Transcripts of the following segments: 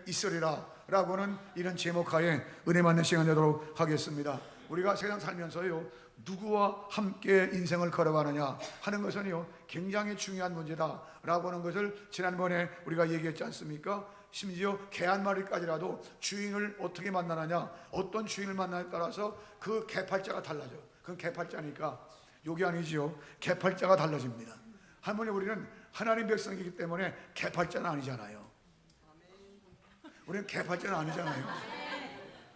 있으리라 라고는 이런 제목하에 은혜 받는 시간 되도록 하겠습니다. 우리가 세상 살면서요, 누구와 함께 인생을 걸어가느냐 하는 것은요 굉장히 중요한 문제다 라고 하는 것을 지난번에 우리가 얘기했지 않습니까? 심지어 개 한 마리까지라도 주인을 어떻게 만나느냐, 어떤 주인을 만나냐에 따라서 그 개팔자가 달라져. 그건 개팔자니까 욕이 아니지요. 개팔자가 달라집니다. 할머니, 우리는 하나님 백성이기 때문에 개팔자는 아니잖아요. 우리는 개팔자는 아니잖아요.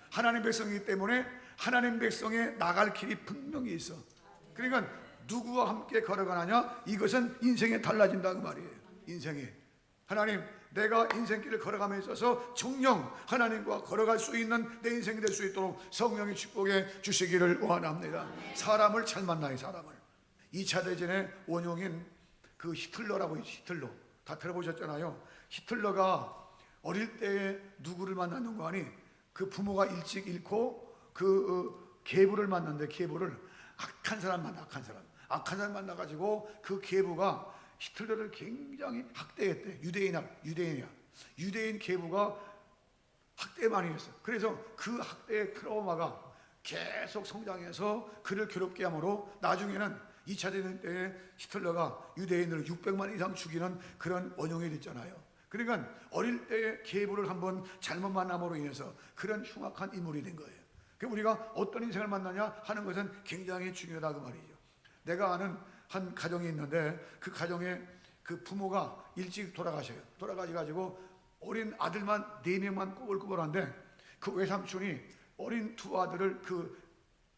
하나님 백성이기 때문에 하나님 백성에 나갈 길이 분명히 있어. 그러니까 누구와 함께 걸어가느냐, 이것은 인생에 달라진다 그 말이에요. 인생에 하나님, 내가 인생길을 걸어감에 있어서 정령 하나님과 걸어갈 수 있는 내 인생이 될 수 있도록 성령의 축복해 주시기를 원합니다. 사람을 잘 만나요. 사람을. 2차 대전의 원흉인 그 히틀러라고, 히틀러 다 들어보셨잖아요. 히틀러가 어릴 때에 누구를 만났는 거 아니? 그 부모가 일찍 잃고 그 계부를 만났는데, 계부를 악한 사람 만나. 악한 사람 만나가지고 그 계부가 히틀러를 굉장히 학대했대. 유대인 계부가 학대 많이 했어. 그래서 그 학대의 트라우마가 계속 성장해서 그를 괴롭게 함으로 나중에는 2차 대전 때에 히틀러가 유대인을 600만 이상 죽이는 그런 원흉이 됐잖아요. 그러니까 어릴 때의 계부를 한번 잘못 만남으로 인해서 그런 흉악한 인물이 된 거예요. 그러니까 우리가 어떤 인생을 만나냐 하는 것은 굉장히 중요하다 그 말이죠. 내가 아는 한 가정이 있는데 그 가정에 그 부모가 일찍 돌아가셔요. 돌아가셔가지고 어린 아들만 4명만 꼬불꼬불한데 그 외삼촌이 어린 두 아들을, 그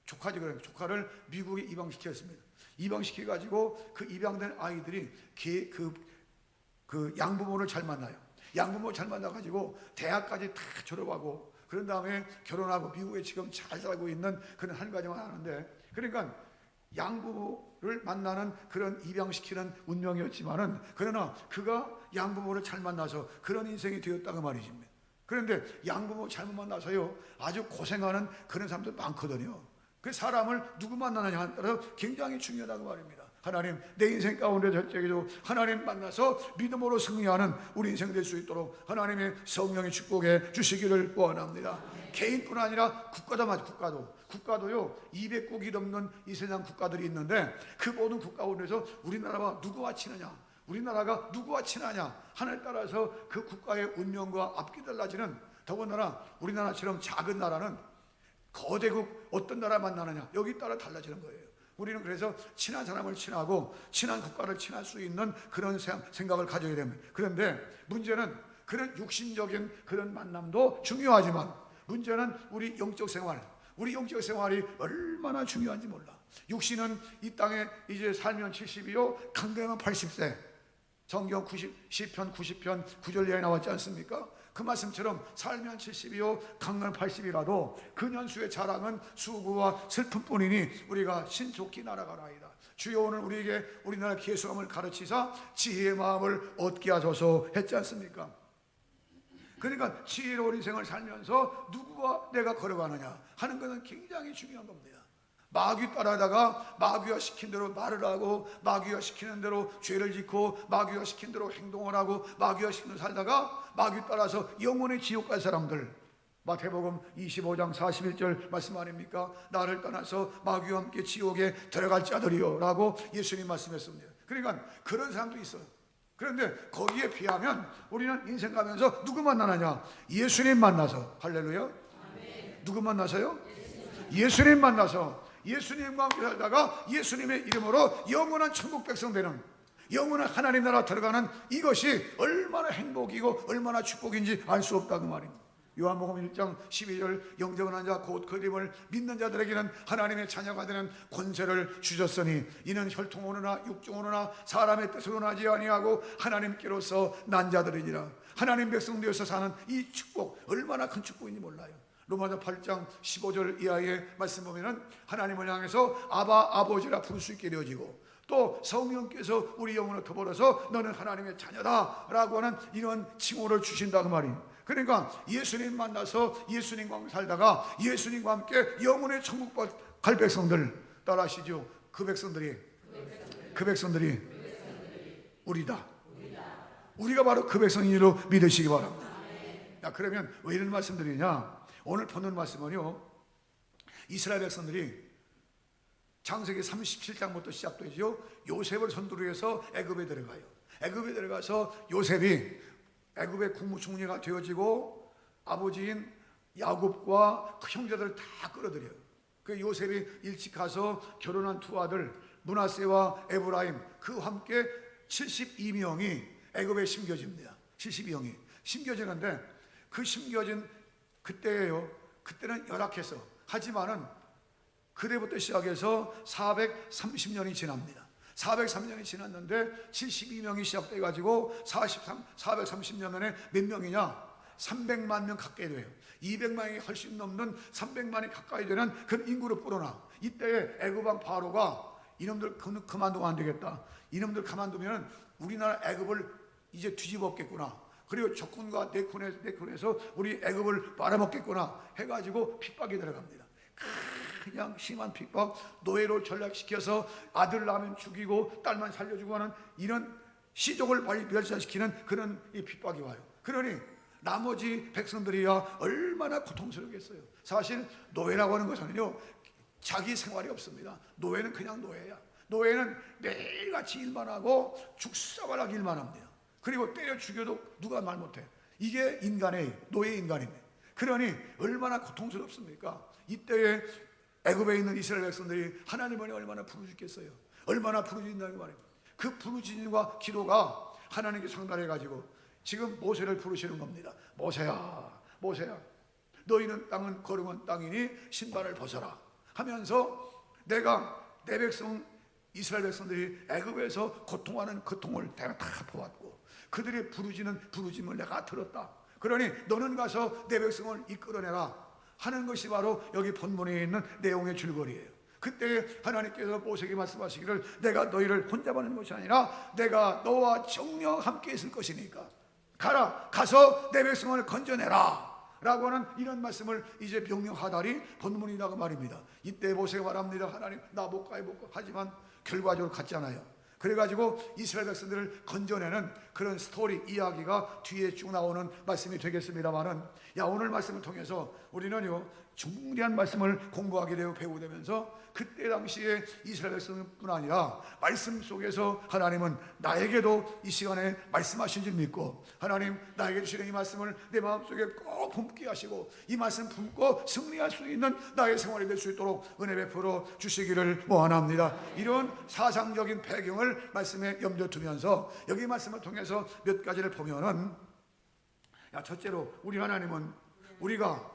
조카를 미국에 입양시켰습니다. 입양시켜가지고 그 입양된 아이들이 그 양부모를 잘 만나요. 양부모 잘 만나가지고 대학까지 다 졸업하고 그런 다음에 결혼하고 미국에 지금 잘 살고 있는 그런 한 가정을 하는데, 그러니까 양부모를 만나는 그런 입양시키는 운명이었지만은, 그러나 그가 양부모를 잘 만나서 그런 인생이 되었다고 말이지. 그런데 양부모 잘못 만나서요 아주 고생하는 그런 사람들 많거든요. 그 사람을 누구 만나느냐에 따라서 굉장히 중요하다고 말입니다. 하나님, 내 인생 가운데 절대로 하나님 만나서 믿음으로 승리하는 우리 인생 될 수 있도록 하나님의 성령의 축복해 주시기를 원합니다. 개인뿐 아니라 국가도요 200국이 넘는 이 세상 국가들이 있는데 그 모든 국가 가운데서 우리나라가 누구와 친하냐 하나에 따라서 그 국가의 운명과 앞이 달라지는, 더군다나 우리나라처럼 작은 나라는 거대국 어떤 나라 만나느냐 여기 따라 달라지는 거예요. 우리는 그래서 친한 사람을 친하고 친한 국가를 친할 수 있는 그런 생각을 가져야 됩니다. 그런데 문제는 그런 육신적인 그런 만남도 중요하지만 문제는 우리 영적 생활이 얼마나 중요한지 몰라. 육신은 이 땅에 이제 살면 70이요 강건하면 80세. 성경 시편 90편 9절에 나왔지 않습니까? 그 말씀처럼 살면 70이요 강건 80이라도 그 년수의 자랑은 수고와 슬픔뿐이니 우리가 신속히 날아가라이다. 주여, 오늘 우리에게 우리나라 계수함을 가르치사 지혜의 마음을 얻게 하소서 했지 않습니까? 그러니까 지혜로운 인생을 살면서 누구와 내가 걸어가느냐 하는 것은 굉장히 중요한 겁니다. 마귀 따라다가 마귀가 시킨 대로 말을 하고 마귀가 시키는 대로 죄를 짓고 마귀가 시킨 대로 행동을 하고 마귀가 시키는 대로 살다가 마귀 따라서 영원히 지옥 갈 사람들, 마태복음 25장 41절 말씀 아닙니까? 나를 떠나서 마귀와 함께 지옥에 들어갈 자들이요 라고 예수님 말씀했습니다. 그러니까 그런 사람도 있어요. 그런데 거기에 비하면 우리는 인생 가면서 누구 만나느냐? 예수님 만나서. 할렐루야. 아멘. 누구 만나서요? 예수님 만나서 예수님과 함께 살다가 예수님의 이름으로 영원한 천국 백성 되는, 영원한 하나님 나라 들어가는, 이것이 얼마나 행복이고 얼마나 축복인지 알 수 없다고 말입니다. 요한복음 1장 12절 영접한 자 곧 그 이름을 믿는 자들에게는 하나님의 자녀가 되는 권세를 주셨으니 이는 혈통으로나 육종으로나 사람의 뜻으로 나지 아니하고 하나님께로서 난 자들이니라. 하나님 백성 되어서 사는 이 축복 얼마나 큰 축복인지 몰라요. 로마서 8장 15절 이하의 말씀 보면은 하나님을 향해서 아바 아버지라 부를 수 있게 되어지고 또 성령께서 우리 영혼을 더불어서 너는 하나님의 자녀다 라고 하는 이런 칭호를 주신다 그 말이에요. 그러니까 예수님 만나서 예수님과 함께 살다가 예수님과 함께 영혼의 천국 갈 백성들 따라하시죠. 그 백성들이 우리다. 우리가 바로 그 백성인 줄로 믿으시기 바랍니다. 그러면 왜 이런 말씀드리냐? 오늘 보는 말씀은요, 이스라엘 백성들이 창세기 37장부터 시작되죠. 요셉을 선두로 해서 애굽에 들어가요. 애굽에 들어가서 요셉이 애굽의 국무총리가 되어지고 아버지인 야곱과 그 형제들을 다 끌어들여요. 그 요셉이 일찍 가서 결혼한 두 아들 므낫세와 에브라임 그와 함께 72명이 애굽에 심겨집니다. 72명이 심겨지는데 그 심겨진 그때예요. 그때는 열악해서 하지만은 그때부터 시작해서 430년이 지납니다. 430년이 지났는데 72명이 시작돼 가지고 430년 만에 몇 명이냐? 300만 명 가까이 돼요. 200만이 훨씬 넘는 300만이 가까이 되는 그런 인구로 불어나. 이때 애굽왕 바로가 이놈들 그만두면 안 되겠다. 이놈들 가만두면 우리나라 애굽을 이제 뒤집었겠구나. 그리고 적군과 내군에서 우리 애굽을 빨아먹겠구나 해가지고 핍박이 들어갑니다. 그냥 심한 핍박, 노예로 전락시켜서 아들 낳으면 죽이고 딸만 살려주고 하는 이런 시족을 멸살시키는 그런 이 핍박이 와요. 그러니 나머지 백성들이야 얼마나 고통스럽겠어요. 사실 노예라고 하는 것은요, 자기 생활이 없습니다. 노예는 그냥 노예야. 노예는 매일같이 일만 하고 죽사발하게 일만 합니다. 그리고 때려 죽여도 누가 말 못해. 이게 인간의 노예 인간입니다. 그러니 얼마나 고통스럽습니까? 이때에 애굽에 있는 이스라엘 백성들이 하나님을 얼마나 부르짖겠어요. 얼마나 부르짖는다는 말입니다. 그 부르짖음과 기도가 하나님께 상달해 가지고 지금 모세를 부르시는 겁니다. 모세야, 모세야, 너희는 땅은 거룩한 땅이니 신발을 벗어라 하면서 내가 내 백성 이스라엘 백성들이 애굽에서 고통하는 고통을 내가 다 보았고 그들이 부르짖는 부르짖음을 내가 들었다. 그러니 너는 가서 내 백성을 이끌어내라 하는 것이 바로 여기 본문에 있는 내용의 줄거리예요. 그때 하나님께서 모세에게 말씀하시기를 내가 너희를 혼자 보내는 것이 아니라 내가 너와 정령 함께 있을 것이니까 가라, 가서 내 백성을 건져내라 라고 하는 이런 말씀을 이제 명령하다니 본문이라고 말입니다. 이때 모세가 말합니다. 하나님 나 못 가 하지만 결과적으로 갔잖아요. 그래가지고 이스라엘 백성들을 건져내는 그런 스토리 이야기가 뒤에 쭉 나오는 말씀이 되겠습니다만은, 오늘 말씀을 통해서 우리는요 중대한 말씀을 공부하게 되고 배우되면서 그때 당시에 이스라엘 백성뿐 아니라 말씀 속에서 하나님은 나에게도 이 시간에 말씀하신 줄 믿고 하나님 나에게 주시는 이 말씀을 내 마음속에 꼭 품게 하시고 이 말씀 품고 승리할 수 있는 나의 생활이 될 수 있도록 은혜 베풀어 주시기를 원합니다. 이런 사상적인 배경을 말씀에 염두에 두면서 여기 말씀을 통해서 몇 가지를 보면은, 첫째로 우리 하나님은 우리가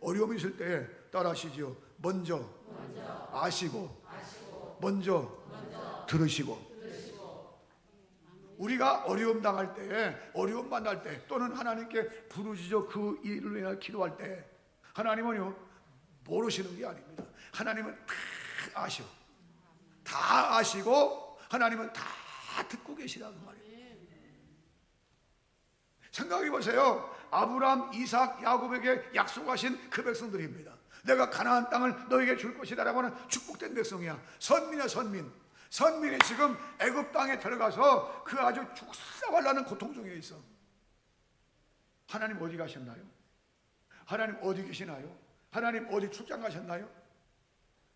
어려움이 있을 때 따라하시죠. 먼저 아시고 먼저 들으시고. 우리가 어려움 당할 때, 어려움 만날 때, 또는 하나님께 부르짖어 그 일을 위해 기도할 때 하나님은요 모르시는 게 아닙니다. 하나님은 다 아셔. 다 아시고 하나님은 다 듣고 계시라는 말이에요. 생각해 보세요. 아브라함, 이삭, 야곱에게 약속하신 그 백성들입니다. 내가 가나안 땅을 너에게 줄 것이다라고 하는 축복된 백성이야. 선민이야, 선민. 선민이 지금 애굽 땅에 들어가서 그 아주 죽사발나는 고통 중에 있어. 하나님 어디 가셨나요? 하나님 어디 계시나요? 하나님 어디 출장 가셨나요?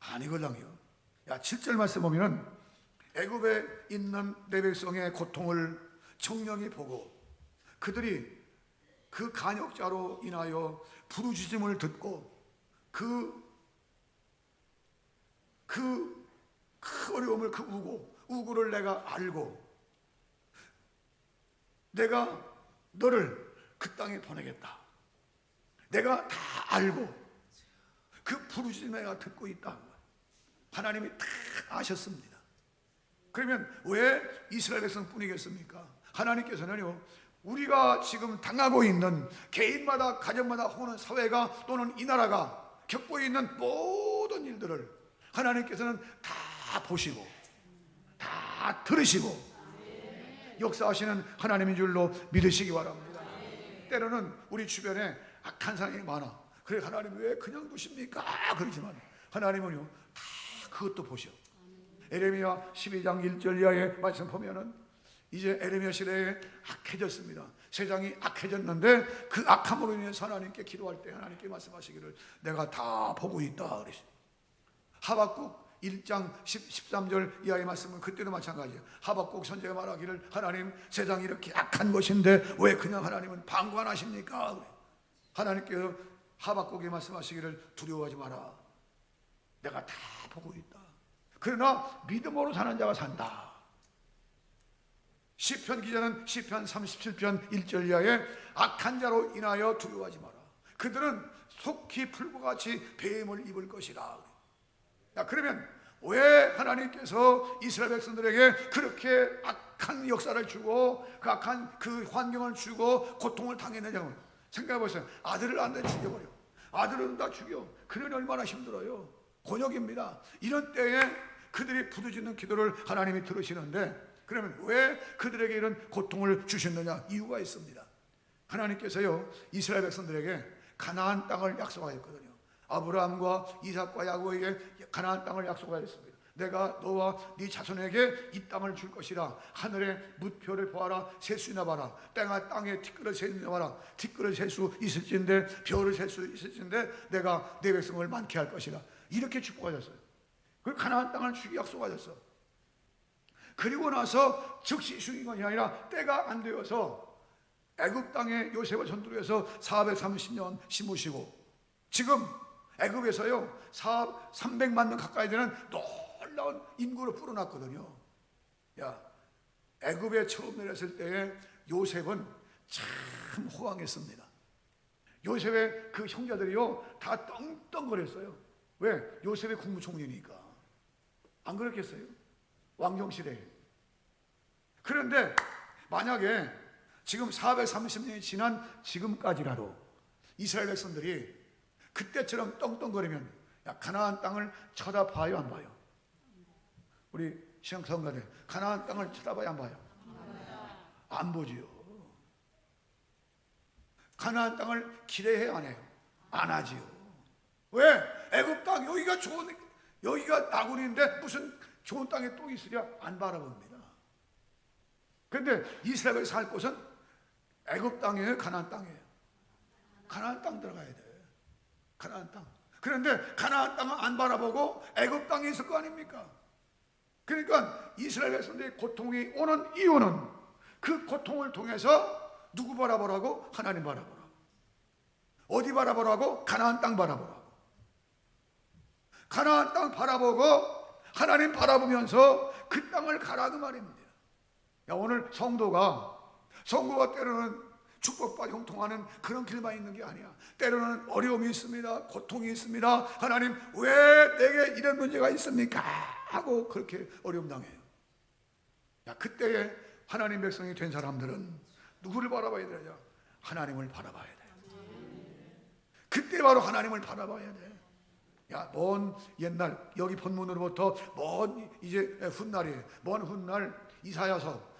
아니거든요. 7절 말씀 보면은 애굽에 있는 내 백성의 고통을 정령이 보고 그들이 그 간역자로 인하여 부르짖음을 듣고 그 어려움을, 그 우고를 내가 알고 내가 너를 그 땅에 보내겠다. 내가 다 알고 그 부르짖음 내가 듣고 있다. 하나님이 다 아셨습니다. 그러면 왜 이스라엘 백성뿐이겠습니까? 하나님께서는요 우리가 지금 당하고 있는 개인마다 가정마다 혹은 사회가 또는 이 나라가 겪고 있는 모든 일들을 하나님께서는 다 보시고 다 들으시고 역사하시는 하나님인 줄로 믿으시기 바랍니다. 때로는 우리 주변에 악한 사람이 많아. 그래 하나님 왜 그냥 두십니까? 그러지만 하나님은요 다 그것도 보셔. 에레미야 12장 1절 이하의 말씀 보면은 이제 에레미야 시대에 악해졌습니다. 세상이 악해졌는데 그 악함으로 인해서 하나님께 기도할 때 하나님께 말씀하시기를 내가 다 보고 있다 그러시. 하박국 1장 13절 이하의 말씀은 그때도 마찬가지예요. 하박국 선지자가 말하기를 하나님 세상이 이렇게 악한 것인데 왜 그냥 하나님은 방관하십니까? 하나님께서 하박국에 말씀하시기를 두려워하지 마라. 내가 다 보고 있다. 그러나 믿음으로 사는 자가 산다. 시편 기자는 시편 37편 1절 이하에 악한 자로 인하여 두려워하지 마라. 그들은 속히 풀과 같이 배임을 입을 것이라. 그러면 왜 하나님께서 이스라엘 백성들에게 그렇게 악한 역사를 주고 그 악한 그 환경을 주고 고통을 당했느냐 생각해 보세요. 아들을 낳는데 죽여버려. 아들은 다 죽여. 그러니 얼마나 힘들어요. 곤욕입니다. 이런 때에 그들이 부르짖는 기도를 하나님이 들으시는데 그러면 왜 그들에게 이런 고통을 주셨느냐? 이유가 있습니다. 하나님께서요 이스라엘 백성들에게 가나안 땅을 약속하였거든요. 아브라함과 이삭과 야곱에게 가나안 땅을 약속하였습니다. 내가 너와 네 자손에게 이 땅을 줄 것이라. 하늘의 무표를 보아라. 셀 수 있나 봐라. 땅에 티끌을 셀 수 있나 봐라. 티끌을 셀 수 있을진데 별을 셀 수 있을진데 내가 내 백성을 많게 할 것이라. 이렇게 축복하셨어요. 그 가나안 땅을 주기 약속하셨어. 그리고 나서 즉시 죽인 것이 아니라 때가 안 되어서 애굽 땅에 요셉을 전투로 해서 430년 심으시고 지금 애굽에서요 300만 명 가까이 되는 놀라운 인구를 불어났거든요. 야, 애굽에 처음 내렸을 때에 요셉은 참 호황했습니다. 요셉의 그 형제들이요 다 떵떵거렸어요. 왜? 요셉의 국무총리니까. 안 그렇겠어요? 왕정시대에. 그런데 만약에 지금 430년이 지난 지금까지라도 이스라엘 백성들이 그때처럼 떵떵거리면 야, 가나안 땅을 쳐다봐요 안 봐요? 우리 신앙성가들 가나안 땅을 쳐다봐요 안 봐요? 안 보지요. 가나안 땅을 기대해요 안 해요? 안 하지요. 왜? 애굽 땅 여기가 좋은 여기가 나군인데 무슨 좋은 땅에 또 있으랴? 안 바라봅니다. 그런데 이스라엘이 살 곳은 애굽 땅이에요 가나안 땅이에요? 가나안 땅 들어가야 돼. 가나안 땅. 그런데 가나안 땅은 안 바라보고 애굽 땅에 있을 거 아닙니까? 그러니까 이스라엘 백성들의 고통이 오는 이유는 그 고통을 통해서 누구 바라보라고? 하나님 바라보라고. 어디 바라보라고? 가나안 땅 바라보라고. 가나안 땅 바라보고 하나님 바라보면서 그 땅을 가라 그 말입니다. 야, 오늘 성도가 때로는 축복과 형통하는 그런 길만 있는 게 아니야. 때로는 어려움이 있습니다. 고통이 있습니다. 하나님 왜 내게 이런 문제가 있습니까? 하고 그렇게 어려움 당해요. 야, 그때에 하나님 백성이 된 사람들은 누구를 바라봐야 되냐? 하나님을 바라봐야 돼. 그때 바로 하나님을 바라봐야 돼. 야, 먼 옛날 여기 본문으로부터 먼 이제 훗날이에요. 먼 훗날 이사야서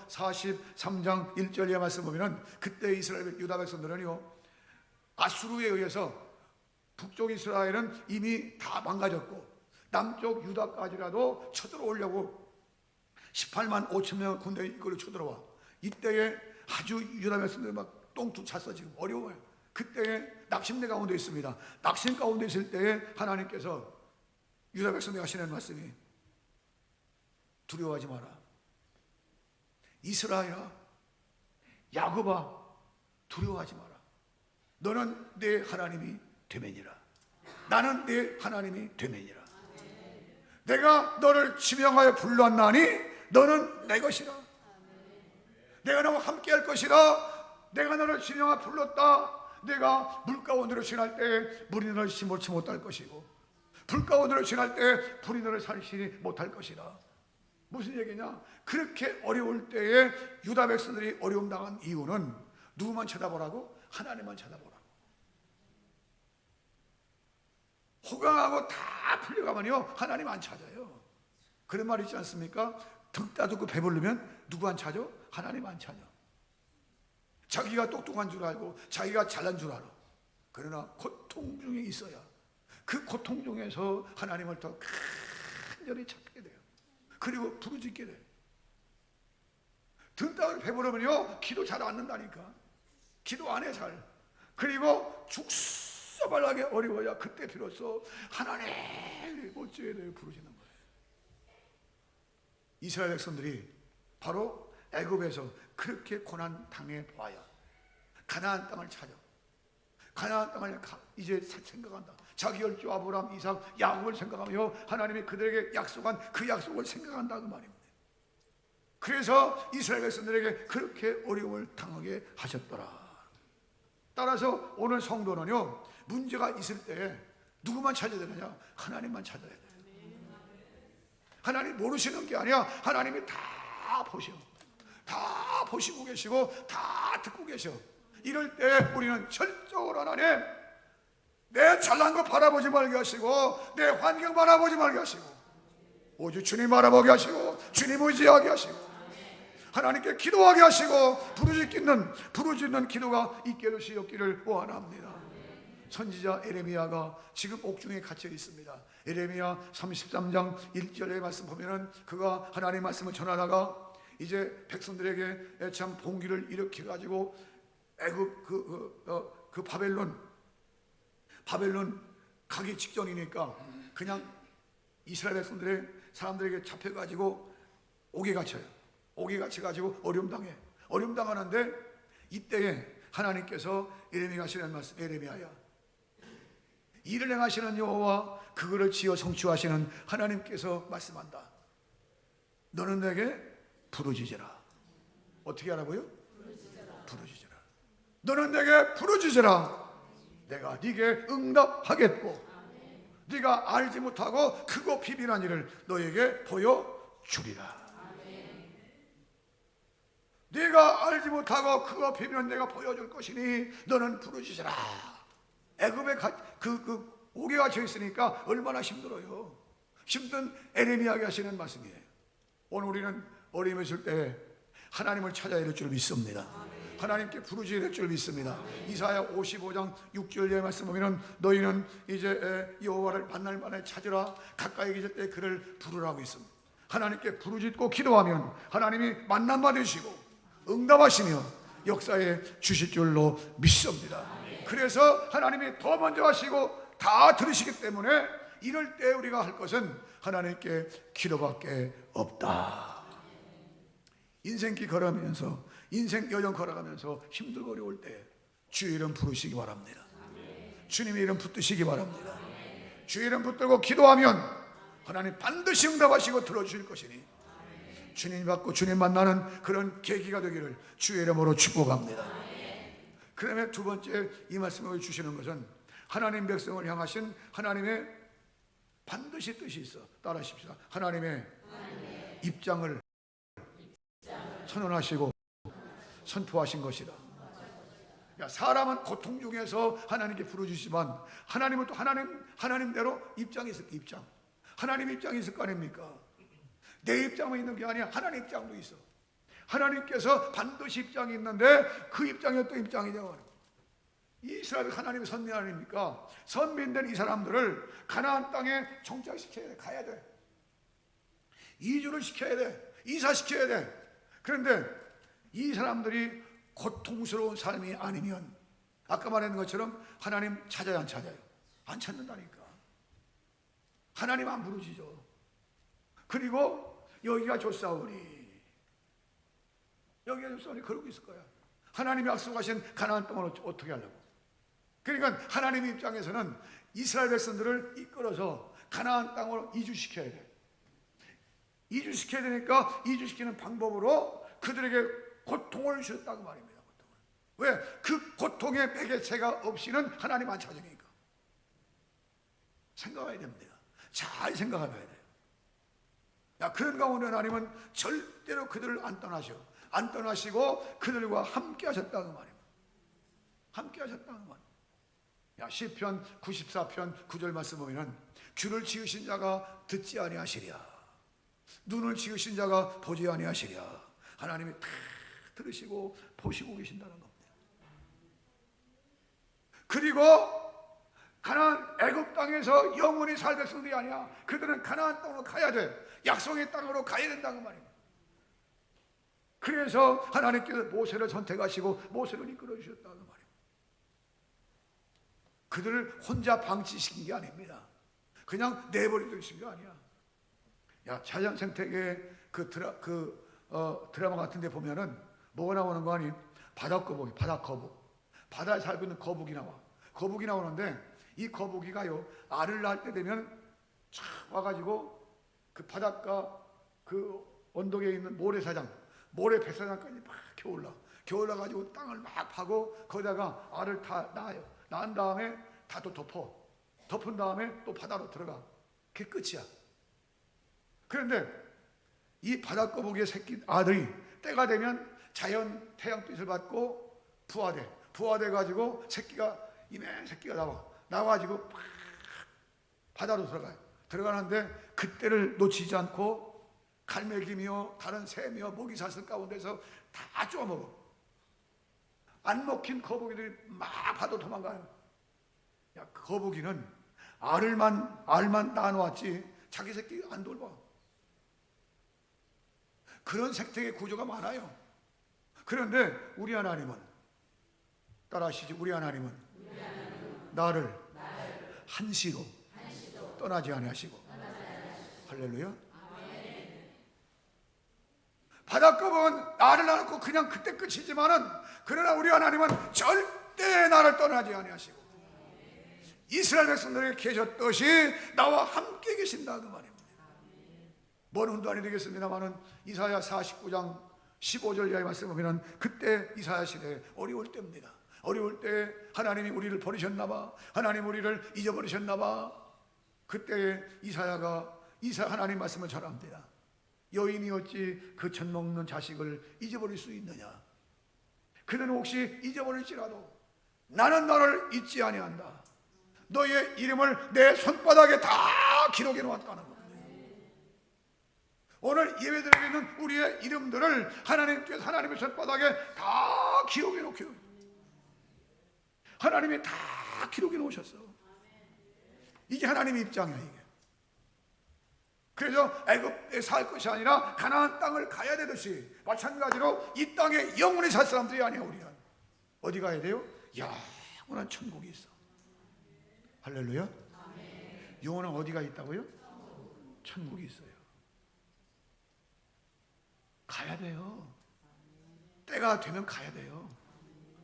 43장 1절의 말씀 보면은 그때 이스라엘 유다 백성들은요 아수르에 의해서 북쪽 이스라엘은 이미 다 망가졌고 남쪽 유다까지라도 쳐들어오려고 18만 5천 명 군대 이끌어 쳐들어와. 이때에 아주 유다 백성들 막 똥투 찼어. 지금 어려워요. 그때에 낙심대 가운데 있습니다. 낙심 가운데 있을 때에 하나님께서 유다 백성에게 하시는 말씀이 두려워하지 마라. 이스라엘아, 야곱아, 두려워하지 마라. 너는 내 하나님이 되매니라. 나는 내 하나님이 되매니라. 내가 너를 지명하여 불렀나니 너는 내 것이라. 내가 너와 함께 할 것이라. 내가 너를 지명하여 불렀다. 내가 물 가운데로 지날 때 물이 너를 심을치 못할 것이고 불 가운데로 지날 때 불이 너를 살리지 못할 것이라. 무슨 얘기냐? 그렇게 어려울 때에 유다 백성들이 어려움 당한 이유는 누구만 쳐다보라고? 하나님만 쳐다보라고. 호강하고 다 풀려가면요 하나님 안 찾아요. 그런 말 있지 않습니까? 등 따두고 배부르면 누구 안 찾아? 하나님 안 찾아. 자기가 똑똑한 줄 알고 자기가 잘난 줄 알아. 그러나 고통 중에 있어야 그 고통 중에서 하나님을 더 간절히 찾게 돼요. 그리고 부르짖게 돼요. 든 땅을 배부르면요 기도 잘 안 는다니까. 기도 안 해 잘. 그리고 죽서발하게 어려워야 그때 비로소 하나님 어찌해야 돼요 부르짖는 거예요. 이스라엘 백성들이 바로 애굽에서 그렇게 고난 당해 보아야 가나안 땅을 찾아. 가나안 땅을 이제 생각한다. 자기 열조 아브라함, 이삭, 야곱을 생각하며 하나님이 그들에게 약속한 그 약속을 생각한다 그 말입니다. 그래서 이스라엘 백성들에게 그렇게 어려움을 당하게 하셨더라. 따라서 오늘 성도는요 문제가 있을 때 누구만 찾아야 되느냐? 하나님만 찾아야 돼요. 하나님 모르시는 게 아니야. 하나님이 다 보셔. 다 보시고 계시고 다 듣고 계셔. 이럴 때 우리는 철저히 하나님 내 잘난 거 바라보지 말게 하시고 내 환경 바라보지 말게 하시고 오직 주님 바라보게 하시고 주님 의지하게 하시고 하나님께 기도하게 하시고 부르짖는 기도가 있게 되시옵기를 원합니다. 선지자 에레미야가 지금 옥중에 갇혀 있습니다. 에레미야 33장 1절의 말씀 보면은 그가 하나님의 말씀을 전하다가 이제 백성들에게 참 봉기를 일으켜 가지고 애굽 그 바벨론 가기 직전이니까 그냥 이스라엘 백성들의 사람들에게 잡혀 가지고 옥에 갇혀요. 옥에 갇혀 가지고 어려움 당하는데 이때에 하나님께서 에레미야 하시는 말씀, 에레미야야 이를 행하시는 여호와 그거를 지어 성취하시는 하나님께서 말씀한다. 너는 내게 부르짖으라. 어떻게 하라고요? 부르짖으라. 너는 내게 부르짖으라. 내가 네게 응답하겠고 네가 알지 못하고 크고 비밀한 일을 너에게 보여주리라. 네가 알지 못하고 크고 비밀한 내가 보여줄 것이니 너는 부르짖으라. 애굽에 옥에 갇혀 있으니까 얼마나 힘들어요. 힘든 에레미야에게 하시는 말씀이에요. 오늘 우리는 어려움이 있을 때 하나님을 찾아야 될 줄 믿습니다. 하나님께 부르짖어야 될 줄 믿습니다. 이사야 55장 6절의 말씀 보면 너희는 이제 여호와를 만날 만에 찾으라. 가까이 계실 때 그를 부르라고 있습니다. 하나님께 부르짖고 기도하면 하나님이 만남 받으시고 응답하시며 역사에 주실 줄로 믿습니다. 그래서 하나님이 더 먼저 하시고 다 들으시기 때문에 이럴 때 우리가 할 것은 하나님께 기도밖에 없다. 인생길 걸어가면서 인생 여정 걸어가면서 힘들고 어려울 때 주의 이름 부르시기 바랍니다. 주님의 이름 붙드시기 바랍니다. 주의 이름 붙들고 기도하면 하나님 반드시 응답하시고 들어주실 것이니 주님 받고 주님 만나는 그런 계기가 되기를 주의 이름으로 축복합니다. 그다음에 두 번째 이 말씀을 주시는 것은 하나님 백성을 향하신 하나님의 반드시 뜻이 있어. 따라하십시다. 하나님의 입장을 선언하시고 선포하신 것이다. 사람은 고통 중에서 하나님께 부르주시지만 하나님은 또 하나님대로 입장이 있을 거. 입장. 하나님 입장이 있을 거 아닙니까? 내 입장만 있는 게 아니야. 하나님 입장도 있어. 하나님께서 반드시 입장이 있는데 그 입장이 어떤 입장이냐? 이스라엘 하나님의 선민 아닙니까? 선민된 이 사람들을 가나안 땅에 정착시켜야 돼. 가야 돼. 이주를 시켜야 돼. 이사시켜야 돼. 그런데 이 사람들이 고통스러운 삶이 아니면 아까 말했는 것처럼 하나님 찾아야 안 찾아요? 안 찾는다니까. 하나님 안 부르시죠. 그리고 여기가 좋사오니 그러고 있을 거야. 하나님이 약속하신 가나안 땅을 어떻게 하려고? 그러니까 하나님 입장에서는 이스라엘 백성들을 이끌어서 가나안 땅으로 이주시켜야 돼. 이주시켜야 되니까 이주시키는 방법으로 그들에게 고통을 주셨다고 말입니다. 왜? 그 고통의 매개체가 없이는 하나님 안 찾으니까. 생각해야 됩니다. 잘 생각해봐야 돼요. 그런 가운데 하나님은 절대로 그들을 안 떠나셔. 안 떠나시고 그들과 함께 하셨다는 말입니다. 함께 하셨다는 말입니다. 시편 94편 9절 말씀 보면 귀를 지으신 자가 듣지 아니하시랴 눈을 지으신 자가 보지 아니하시랴. 하나님이 다 들으시고 보시고 계신다는 겁니다. 그리고 가나안 애굽 땅에서 영원히 살 백성들이 아니야. 그들은 가나안 땅으로 가야 돼. 약속의 땅으로 가야 된다는 말입니다. 그래서 하나님께서 모세를 선택하시고 모세를 이끌어 주셨다는 말이에요. 그들을 혼자 방치시킨 게 아닙니다. 그냥 내버려두신 게 아니야. 야, 자연 생태계 드라마 같은 데 보면은 뭐가 나오는 거 아니? 바다거북이, 바다거북. 바다에 살고 있는 거북이 나와. 거북이 나오는데 이 거북이가요, 알을 낳을 때 되면 촥 와가지고 그 바닷가 그 언덕에 있는 모래사장, 모래 뱃사장까지 막 겨울나가지고 땅을 막 파고 거기다가 알을 다 낳아요. 낳은 다음에 다 또 덮은 다음에 또 바다로 들어가. 그게 끝이야. 그런데 이 바닷거북이의 새끼 아들이 때가 되면 자연 태양빛을 받고 부화돼 가지고 이맨 새끼가 나와가지고 바다로 들어가요. 들어가는데 그때를 놓치지 않고 갈매기며 다른 새며 모기 사슬 가운데서 다 쪼아먹어. 안 먹힌 거북이들이 막 바다 도망가요. 야, 거북이는 알만 낳아놓았지 자기 새끼 안 돌봐. 그런 생태계 구조가 많아요. 그런데 우리 하나님은, 따라하시죠. 우리 하나님은 나를 한시로 떠나지 아니하시고. 할렐루야. 바닷거북은 나를 낳고 그냥 그때 끝이지만은, 그러나 우리 하나님은 절대 나를 떠나지 아니하시고 이스라엘 백성들에게 계셨듯이 나와 함께 계신다 그 말입니다. 먼 운도 아니 되겠습니다만은 이사야 49장 15절 이하의 말씀을 보면 그때 이사야 시대에 어려울 때입니다. 어려울 때 하나님이 우리를 버리셨나봐, 하나님 우리를 잊어버리셨나봐. 그때 이사야가 하나님 말씀을 전합니다. 여인이 어찌 그 젖 먹는 자식을 잊어버릴 수 있느냐. 그는 혹시 잊어버릴지라도 나는 너를 잊지 아니한다. 너의 이름을 내 손바닥에 다 기록해 놓았다는 겁니다. 오늘 예배드리고 있는 우리의 이름들을 하나님께서 하나님의 손바닥에 다 기록해 놓게, 하나님이 다 기록해 놓으셨어. 이게 하나님의 입장이야. 이게. 그래서 애굽에 살 것이 아니라 가나안 땅을 가야 되듯이 마찬가지로 이 땅에 영원히 살 사람들이 아니야. 우리는 어디 가야 돼요? 영원한 천국이 있어. 할렐루야. 영원한 어디가 있다고요? 천국이 있어요. 가야 돼요. 때가 되면 가야 돼요.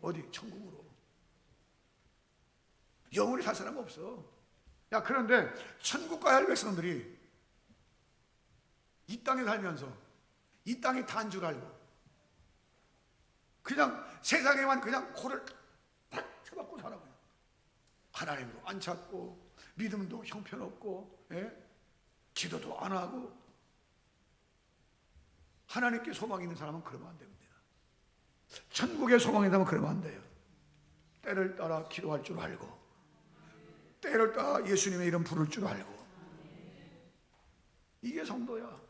어디? 천국으로. 영원히 살 사람 없어. 야, 그런데 천국 가야 할 백성들이 이 땅에 살면서 이 땅이 다인 줄 알고 그냥 세상에만 그냥 코를 탁 쳐박고 살아가요. 하나님도 안 찾고 믿음도 형편없고, 기도도 안 하고. 하나님께 소망이 있는 사람은 그러면 안 됩니다. 천국에 소망이 있다면 그러면 안 돼요. 때를 따라 기도할 줄 알고, 때를 따라 예수님의 이름 부를 줄 알고. 이게 성도야.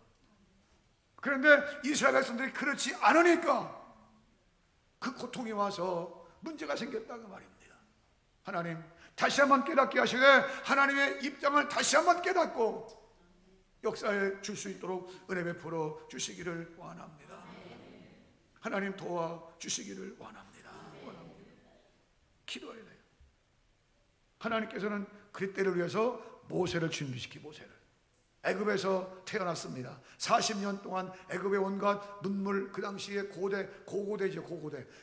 그런데 이스라엘 백성들이 그렇지 않으니까 그 고통이 와서 문제가 생겼다고 말입니다. 하나님 다시 한번 깨닫게 하시되 하나님의 입장을 다시 한번 깨닫고 역사에 줄 수 있도록 은혜 베풀어 주시기를 원합니다. 하나님 도와주시기를 원합니다. 기도해야 돼요. 하나님께서는 그때를 위해서 모세를 모세를 애굽에서 태어났습니다. 40년 동안 애굽의 온갖 문물, 그 당시에 고고대죠.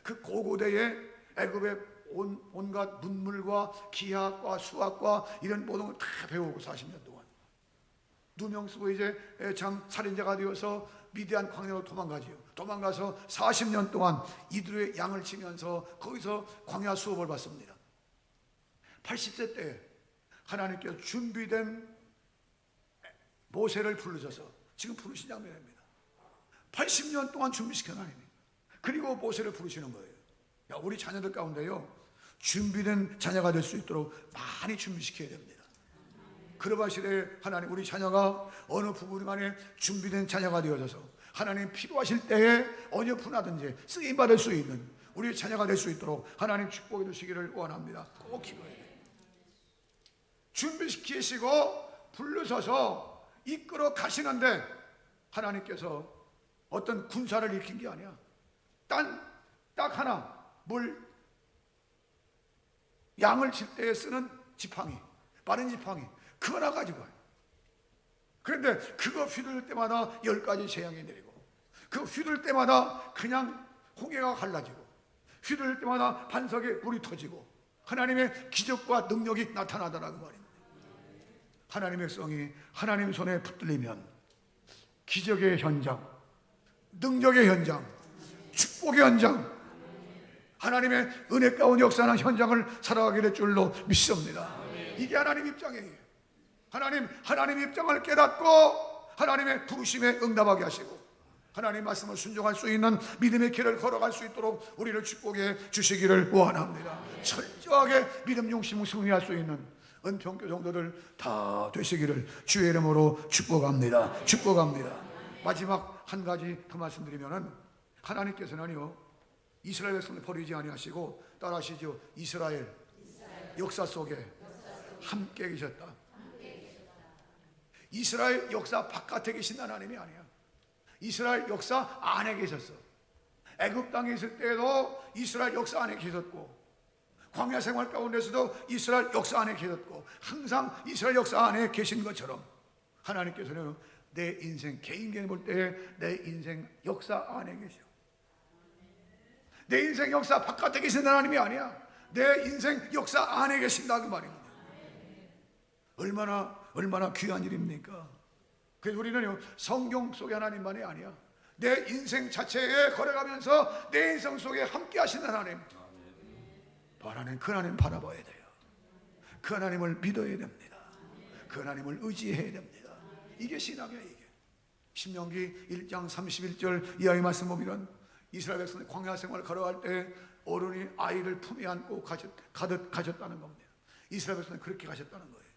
그 고고대에 애굽의 온갖 문물과 기하학과 수학과 이런 모든 걸 다 배우고 40년 동안 누명 쓰고 이제 살인자가 되어서 미디안 광야로 도망가서 40년 동안 이들의 양을 치면서 거기서 광야 수업을 받습니다. 80세 때 하나님께서 준비된 모세를 부르셔서 지금 부르신 장면입니다. 80년 동안 준비시킨 하나님이 그리고 모세를 부르시는 거예요. 야, 우리 자녀들 가운데요 준비된 자녀가 될 수 있도록 많이 준비시켜야 됩니다. 그러바 시대에 하나님 우리 자녀가 어느 부분 간에 준비된 자녀가 되어져서 하나님 필요하실 때에 어느 분하든지 쓰임받을 수 있는 우리 자녀가 될 수 있도록 하나님 축복해 주시기를 원합니다. 꼭 기도해야 돼요. 준비시키시고 부르셔서 이끌어 가시는데 하나님께서 어떤 군사를 일으킨 게 아니야. 딱 하나, 양을 칠 때 쓰는 지팡이, 빠른 지팡이, 그거 하나 가지고 와요. 그런데 그거 휘둘 때마다 10가지 재앙이 내리고, 그 휘둘 때마다 그냥 홍해가 갈라지고, 휘둘 때마다 반석에 물이 터지고, 하나님의 기적과 능력이 나타나더라고 말입니다. 하나님의 백성이 하나님 손에 붙들리면 기적의 현장, 능력의 현장, 축복의 현장, 하나님의 은혜 가운 역사하는 현장을 살아가게 될 줄로 믿습니다. 이게 하나님 입장이에요. 하나님 입장을 깨닫고 하나님의 부르심에 응답하게 하시고 하나님 말씀을 순종할 수 있는 믿음의 길을 걸어갈 수 있도록 우리를 축복해 주시기를 원합니다. 철저하게 믿음 중심을 승리할 수 있는 은평교 정도들 다 되시기를 주의 이름으로 축복합니다. 마지막 한 가지 더 말씀드리면은, 하나님께서는요 이스라엘 백성을 버리지 아니하시고 따라하시죠. 이스라엘 역사 속에 함께 계셨다. 이스라엘 역사 바깥에 계신 하나님이 아니야. 이스라엘 역사 안에 계셨어. 애굽 땅에 있을 때에도 이스라엘 역사 안에 계셨고, 광야 생활 가운데서도 이스라엘 역사 안에 계셨고, 항상 이스라엘 역사 안에 계신 것처럼 하나님께서는 내 인생, 개인계를 볼 때 내 인생 역사 안에 계셔. 내 인생 역사 바깥에 계신 하나님이 아니야. 내 인생 역사 안에 계신다 그 말입니다. 얼마나 귀한 일입니까? 그래서 우리는요 성경 속의 하나님만이 아니야. 내 인생 자체에 걸어가면서 내 인생 속에 함께 하시는 하나님, 그 하나님 바라봐야 돼요. 그 하나님을 믿어야 됩니다. 그 하나님을 의지해야 됩니다. 이게 신앙이야. 이게 신명기 1장 31절 이하의 말씀 보면, 이스라엘 백성이 광야 생활을 걸어갈 때 어른이 아이를 품에 안고 가듯 가셨다는 겁니다. 이스라엘 백성이 그렇게 가셨다는 거예요.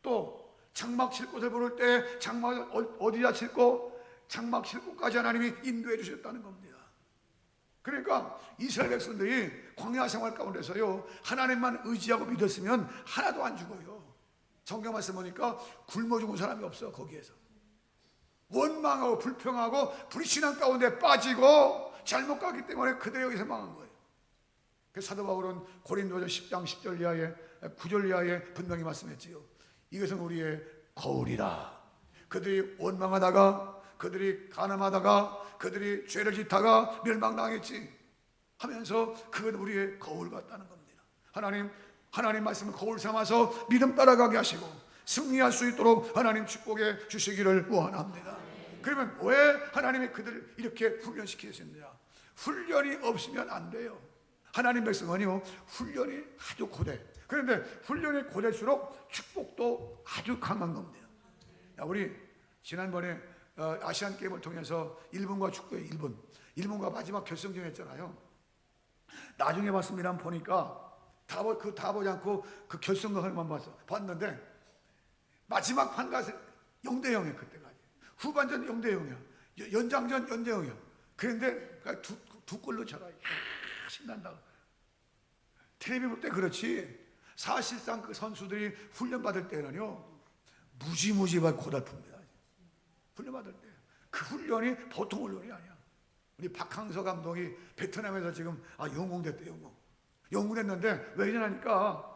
또 장막 칠 곳을 부를 때 장막을 어디다 칠고, 장막 칠 곳까지 하나님이 인도해 주셨다는 겁니다. 그러니까 이스라엘 백성들이 광야 생활 가운데서요 하나님만 의지하고 믿었으면 하나도 안 죽어요. 성경 말씀 보니까 굶어 죽은 사람이 없어. 거기에서 원망하고 불평하고 불신앙 가운데 빠지고 잘못 가기 때문에 그대로 여기서 망한 거예요. 그래서 사도 바울은 고린도전 10장 10절 이하에 9절 이하에 분명히 말씀했지요. 이것은 우리의 거울이라. 그들이 원망하다가, 그들이 가늠하다가, 그들이 죄를 짓다가 멸망당했지 하면서 그건 우리의 거울 같다는 겁니다. 하나님 말씀을 거울 삼아서 믿음 따라가게 하시고 승리할 수 있도록 하나님 축복해 주시기를 원합니다. 그러면 왜 하나님이 그들을 이렇게 훈련시키셨느냐? 훈련이 없으면 안 돼요. 하나님 백성은요 훈련이 아주 고돼. 그런데 훈련이 고될수록 축복도 아주 강한 겁니다. 우리 지난번에 아시안 게임을 통해서 일본과 축구의 일본과 마지막 결승전 했잖아요. 나중에 봤습니다. 보니까 다 보지 않고 그 결승전만 봤는데 마지막 판가스 0대0이에요. 그때까지 후반전 0대0이야. 연장전 0대0이야. 그런데 두 골로 쳐라. 신난다. 텔레비 볼 때 그렇지, 사실상 그 선수들이 훈련받을 때는요 무지무지 고달픕니다. 훈련받을 때 그 훈련이 보통 훈련이 아니야. 우리 박항서 감독이 베트남에서 지금 영웅됐대. 영웅됐는데 왜 이러냐니까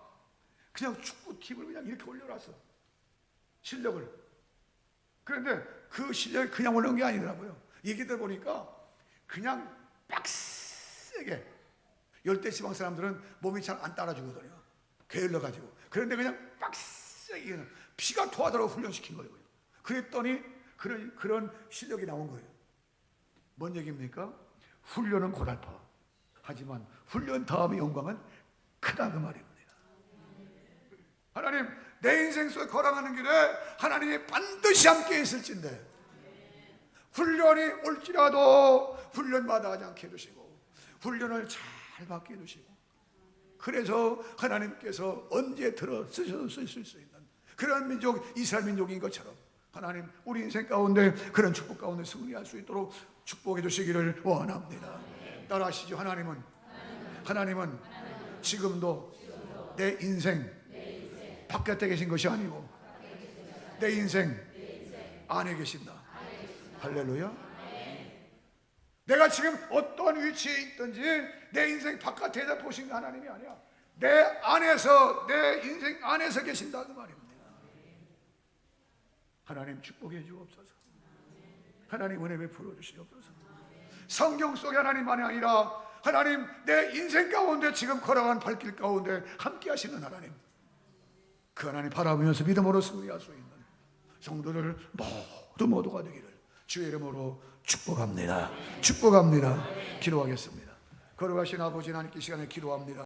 그냥 축구 팁을 그냥 이렇게 올려놨어. 실력을. 그런데 그 실력이 그냥 올라온 게 아니더라고요. 얘기들 보니까 그냥 빡세게, 열대지방 사람들은 몸이 잘 안 따라주거든요. 게을러가지고. 그런데 그냥 빡세게 피가 토하도록 훈련시킨 거예요. 그랬더니 그런 실력이 나온 거예요. 뭔 얘기입니까? 훈련은 고달파. 하지만 훈련 다음의 영광은 크다 그 말입니다. 하나님, 내 인생 속에 걸어가는 길에 하나님이 반드시 함께 있을진데 훈련이 올지라도 훈련마다 하지 않게 해주시고 훈련을 잘 받게 해주시고, 그래서 하나님께서 언제 들어 쓰실 수 있는 그런 민족, 이스라엘 민족인 것처럼 하나님 우리 인생 가운데 그런 축복 가운데 승리할 수 있도록 축복해 주시기를 원합니다. 따라하시죠. 하나님은 지금도 내 인생 바깥에 계신 것이 아니고 내 인생 안에 계신다. 할렐루야. 내가 지금 어떤 위치에 있든지 내 인생 바깥에서 보신 하나님이 아니야. 내 안에서, 내 인생 안에서 계신다 그 말입니다. 하나님 축복해 주옵소서. 하나님 은혜 베풀어 주시옵소서. 성경 속에 하나님만이 아니라 하나님 내 인생 가운데 지금 걸어간 발길 가운데 함께 하시는 하나님, 그 하나님 바라보면서 믿음으로 승리할 수 있는 성도들 모두가 되기를 주의 이름으로 축복합니다. 축복합니다. 기도하겠습니다. 걸어가신 아버지 하나님께 시간에 기도합니다.